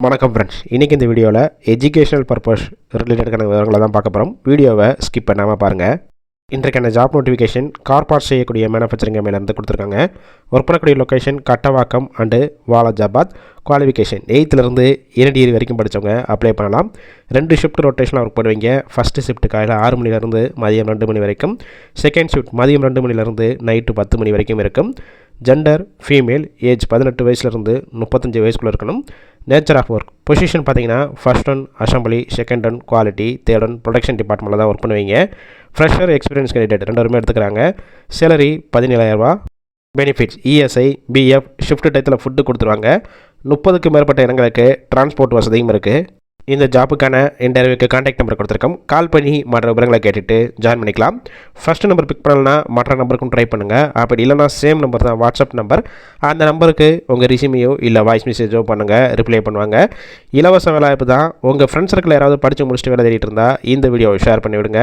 வணக்கம் ஃப்ரெண்ட்ஸ், இன்றைக்கி இந்த வீடியோவில் எஜுகேஷனல் பர்பஸ் ரிலேட்டடான விவரங்களை தான் பார்க்க போகிறோம். வீடியோவை ஸ்கிப் பண்ணாமல் பாருங்கள். இன்றைக்கான ஜாப் நோட்டிஃபிகேஷன் கார் பார்ட்ஸ் செய்யக்கூடிய மேனுஃபேக்சரிங் கம்பெனிலேருந்து கொடுத்துருக்காங்க. ஒர்க் பண்ணக்கூடிய location Kattavakkam and Walajabad. Qualification 8th ND degree வரைக்கும் படித்தவங்க அப்ளை பண்ணலாம். 2 ஷிஃப்ட் ரொட்டேஷனாக ஒர்க் பண்ணுவீங்க. ஃபஸ்ட்டு ஷிஃப்ட் காலையில் 6 மணிலேருந்து மதியம் 2 மணி வரைக்கும். செகண்ட் ஷிஃப்ட் மதியம் 2 மணிலேருந்து நைட்டு 10 மணி வரைக்கும் இருக்கும். ஜெண்டர் ஃபீமேல், ஏஜ் 18 வயசுலேருந்து 35 வயசுக்குள்ளே இருக்கணும். நேச்சர் ஆஃப் ஒர்க் பொசிஷன் பார்த்தீங்கன்னா first one assembly, second one quality, third one production டிபார்ட்மெண்ட்டில் தான் ஒர்க் பண்ணுவீங்க. ஃப்ரெஷர், எக்ஸ்பீரியன்ஸ் கேண்டிடேட் 2 எடுத்துக்கிறாங்க. Salary 17,000. Benefits ESI, PF, shift டயத்தில் ஃபுட்டு கொடுத்துருவாங்க. 30க்கும் மேற்பட்ட இடங்களுக்கு டிரான்ஸ்போர்ட் வசதியும் இருக்குது. இந்த ஜாப்புக்கான இன்டர்வியூக்கு கான்டாக்ட் நம்பர் கொடுத்துருக்கோம். கால் பண்ணி மற்ற விவரங்களை கேட்டுட்டு ஜாயின் பண்ணிக்கலாம். ஃபஸ்ட்டு நம்பர் பிக் பண்ணலன்னா மற்ற நம்பருக்கும் ட்ரை பண்ணுங்கள். அப்படி இல்லைனா சேம் நம்பர் தான் வாட்ஸ்அப் நம்பர். அந்த நம்பருக்கு உங்கள் ரெஸ்யூமையோ இல்லை வாய்ஸ் மெசேஜோ பண்ணுங்கள், ரிப்ளை பண்ணுவாங்க. இலவச வேலைவாய்ப்பு தான். உங்கள் ஃப்ரெண்ட்ஸ் சர்க்கிள் யாராவது படித்து முடிச்சுட்டு வேலை தேடிட்டு இருந்தால் இந்த வீடியோவை ஷேர் பண்ணி விடுங்க.